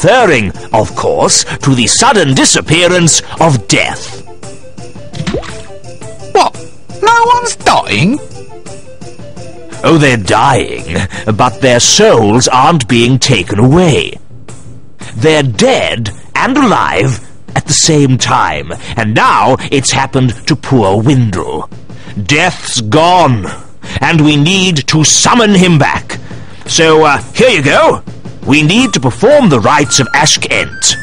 referring, of course, to the sudden disappearance of death. What? No one's dying? Oh, they're dying, but their souls aren't being taken away. They're dead and alive at the same time, and now it's happened to poor Windle. Death's gone, and we need to summon him back. So, here you go. We need to perform the rites of Ashkent.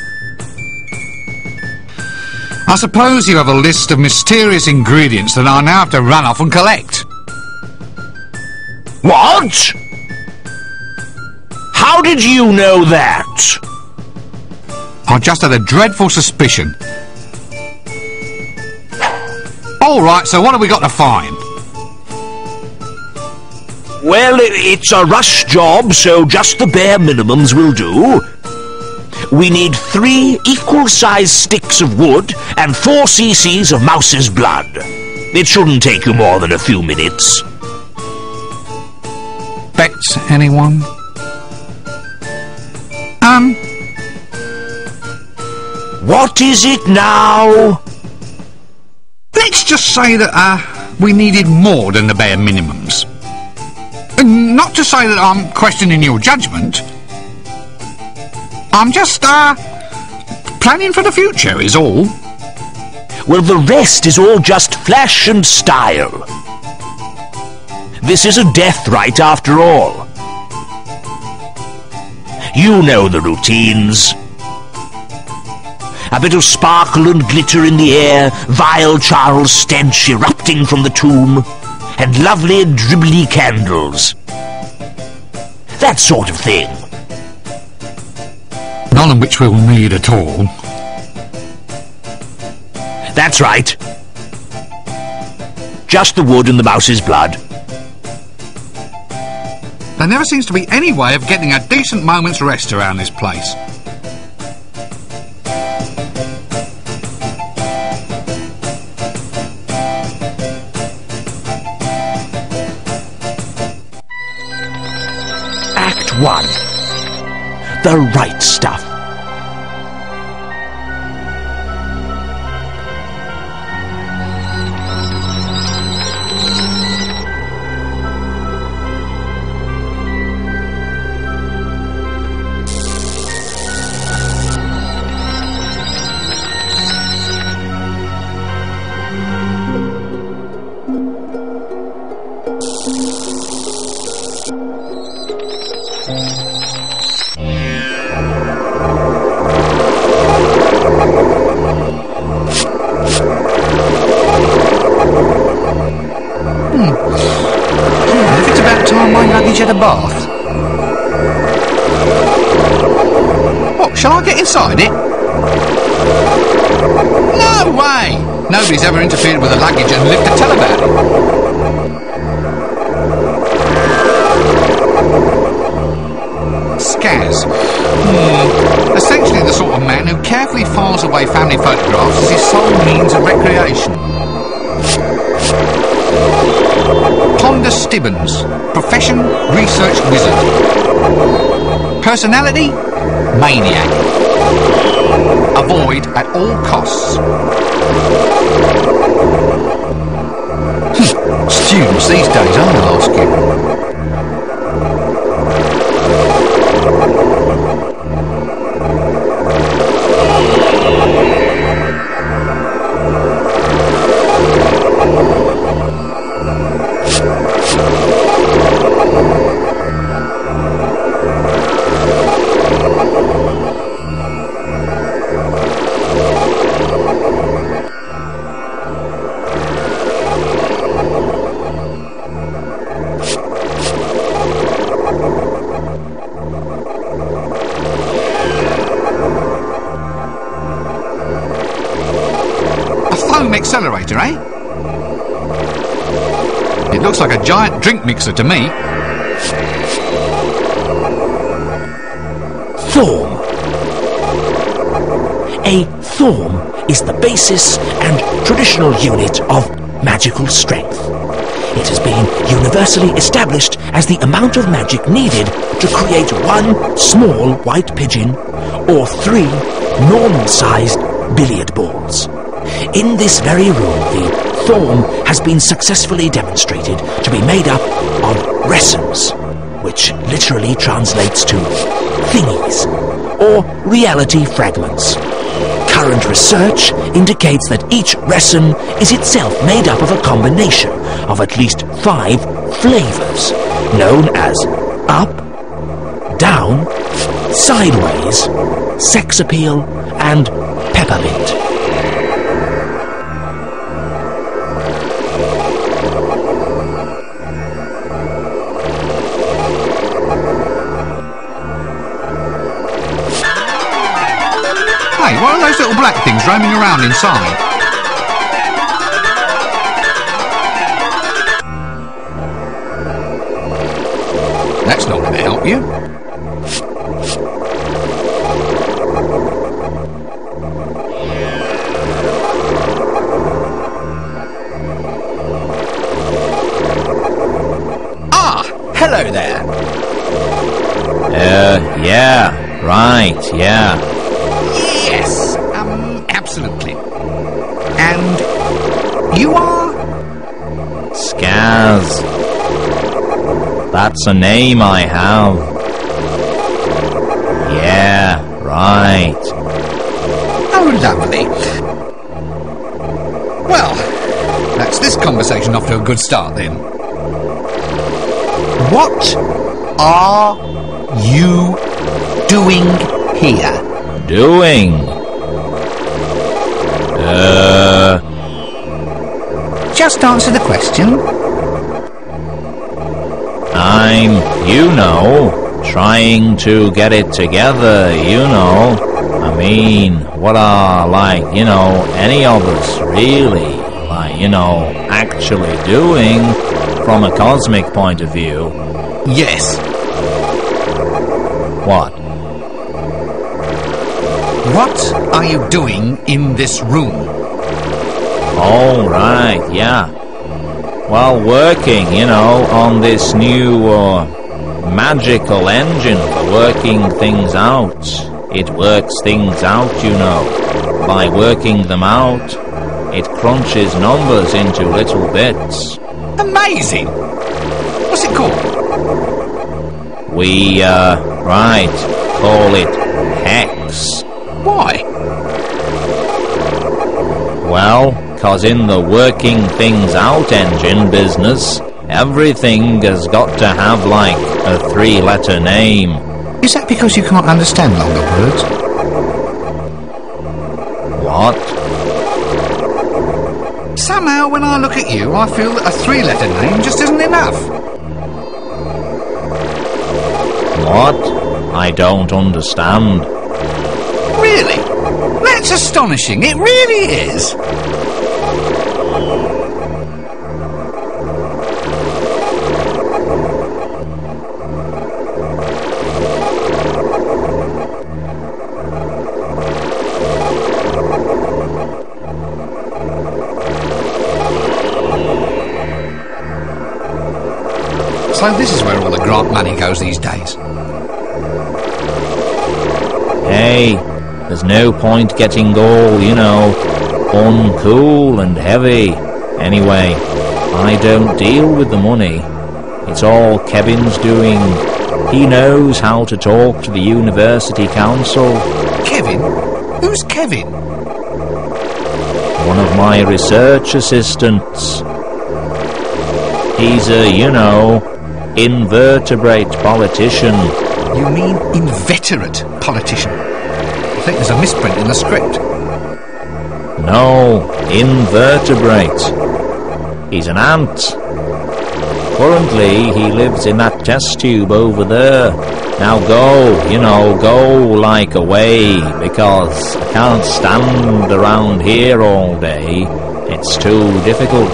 I suppose you have a list of mysterious ingredients that I now have to run off and collect. What? How did you know that? I just had a dreadful suspicion. All right, so what have we got to find? Well, it's a rush job, so just the bare minimums will do. We need 3 equal-sized sticks of wood and 4 cc's of mouse's blood. It shouldn't take you more than a few minutes. Bets, anyone? What is it now? Let's just say that, we needed more than the bare minimums. Not to say that I'm questioning your judgment. I'm just, planning for the future, is all. Well, the rest is all just flash and style. This is a death rite after all. You know the routines. A bit of sparkle and glitter in the air, vile Charles stench erupting from the tomb, and lovely dribbly candles. That sort of thing. None of which we'll need at all. That's right. Just the wood and the mouse's blood. There never seems to be any way of getting a decent moment's rest around this place. Act 1. The right stuff. If it's about time my luggage had a bath. What, shall I get inside it? No way! Nobody's ever interfered with the luggage and lived to tell about it. Scaz. Essentially the sort of man who carefully files away family photographs as his sole means of recreation. Ponder Stibbons. Profession, research wizard. Personality, maniac. Avoid at all costs. Students these days, I ask you. Accelerator, eh? It looks like a giant drink mixer to me. Thorn. A thorn is the basis and traditional unit of magical strength. It has been universally established as the amount of magic needed to create one small white pigeon or 3 normal-sized billiard balls. In this very room, the thorn has been successfully demonstrated to be made up of resins, which literally translates to thingies, or reality fragments. Current research indicates that each resin is itself made up of a combination of at least 5 flavors, known as up, down, sideways, sex appeal, and peppermint. Hey, what are those little black things roaming around inside? That's not going to help you. Ah, hello there. Yeah, right, yeah. Yes, absolutely. And you are? Skaz. That's a name I have. Yeah, right. Oh, lovely. Well, that's this conversation off to a good start then. What are you doing here? Doing? Just answer the question. I'm, trying to get it together, I mean, what are, any of us really, actually doing from a cosmic point of view? Yes. What? What are you doing in this room? Oh, right, yeah. Well, working, on this new magical engine for working things out. It works things out, By working them out, it crunches numbers into little bits. Amazing! What's it called? We, call it Hex. Why? Well, 'cause in the working things out engine business, everything has got to have, a 3-letter name. Is that because you can't understand longer words? What? Somehow, when I look at you, I feel that a 3-letter name just isn't enough. What? I don't understand. Really? That's astonishing. It really is. So this is where all the grant money goes these days. Hey, there's no point getting all, uncool and heavy. Anyway, I don't deal with the money. It's all Kevin's doing. He knows how to talk to the university council. Kevin? Who's Kevin? One of my research assistants. He's a, invertebrate politician. You mean inveterate politician? I think there's a misprint in the script. No, invertebrate. He's an ant. Currently, he lives in that test tube over there. Now go, go away, because I can't stand around here all day. It's too difficult.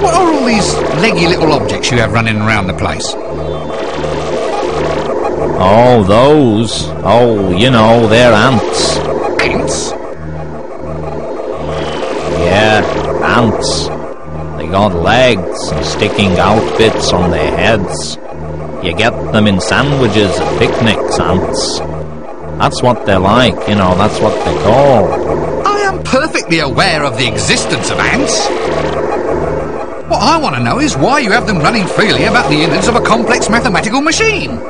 What are all these leggy little objects you have running around the place? Oh, those. Oh, they're ants. Ants? Yeah, ants. They got legs and sticking out bits on their heads. You get them in sandwiches at picnics, ants. That's what they're like, you know, that's what they're called. I am perfectly aware of the existence of ants. What I want to know is why you have them running freely about the innards of a complex mathematical machine.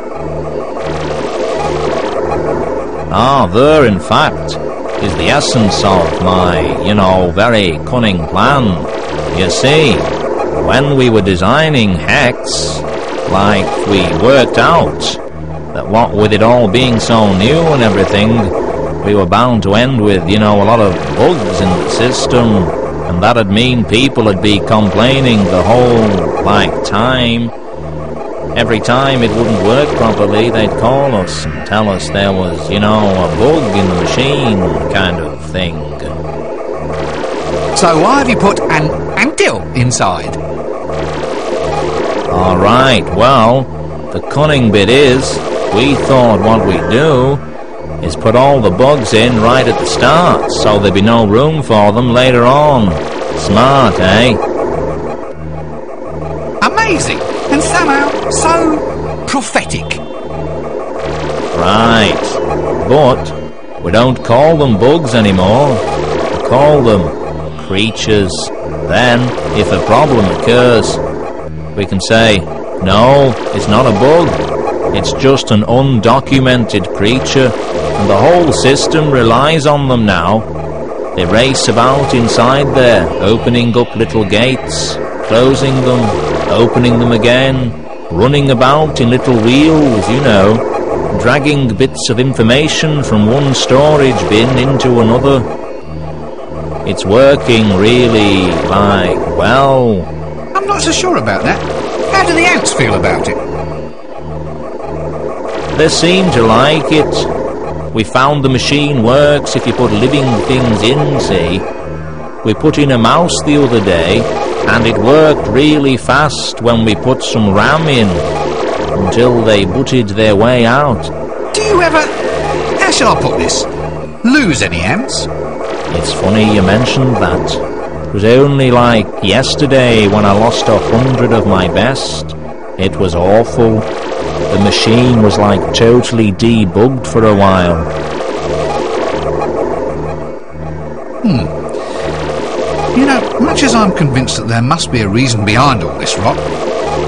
Ah, there, in fact, is the essence of my, you know, very cunning plan. You see, when we were designing Hex, like, we worked out that what with it all being so new and everything, we were bound to end with, you know, a lot of bugs in the system, and that'd mean people would be complaining the whole, like, time. Every time it wouldn't work properly, they'd call us and tell us there was, you know, a bug in the machine kind of thing. So why have you put an anthill inside? Alright, well, the cunning bit is, we thought what we'd do is put all the bugs in right at the start, so there'd be no room for them later on. Smart, eh? Amazing, and somehow so prophetic. Right, but we don't call them bugs anymore. We call them creatures. Then, if a problem occurs, we can say, no, it's not a bug. It's just an undocumented creature, and the whole system relies on them now. They race about inside there, opening up little gates, closing them, opening them again, running about in little wheels, you know, dragging bits of information from one storage bin into another. It's working really, like, well. I'm not so sure about that. How do the ants feel about it? They seem to like it. We found the machine works if you put living things in, see. We put in a mouse the other day, and it worked really fast when we put some RAM in, until they butted their way out. Do you ever, how shall I put this, lose any ants? It's funny you mentioned that. It was only like yesterday when I lost 100 of my best. It was awful. The machine was like totally debugged for a while. You know, much as I'm convinced that there must be a reason behind all this rot,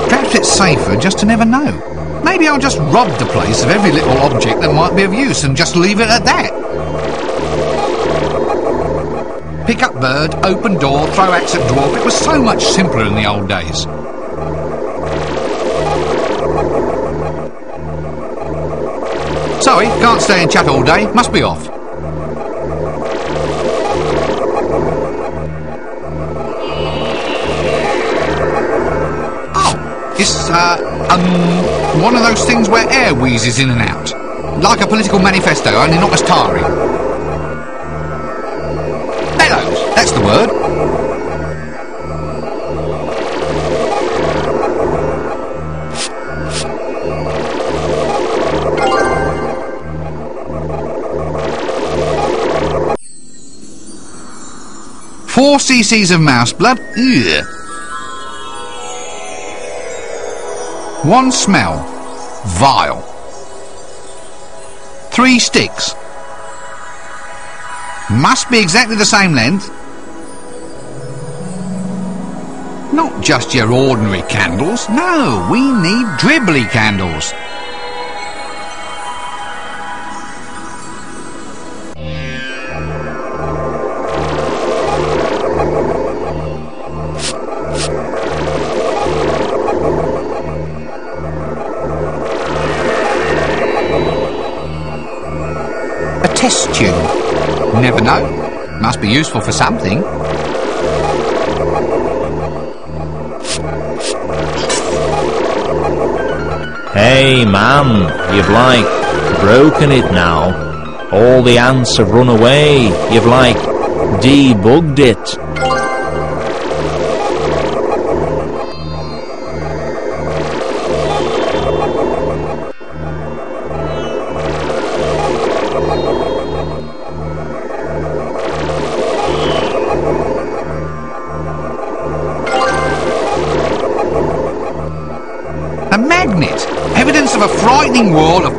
perhaps it's safer just to never know. Maybe I'll just rob the place of every little object that might be of use and just leave it at that. Pick up bird, open door, throw axe at dwarf. It was so much simpler in the old days. Sorry, can't stay and chat all day. Must be off. Oh, it's, one of those things where air wheezes in and out. Like a political manifesto, only not as tiring. Bellows, that's the word. Four cc's of mouse blood. Ugh. One smell. Vile. 3 sticks. Must be exactly the same length. Not just your ordinary candles. No, we need dribbly candles. A test tube. Never know. Must be useful for something. Hey man, you've like broken it now. All the ants have run away. You've like debugged it. A magnet. a frightening wall of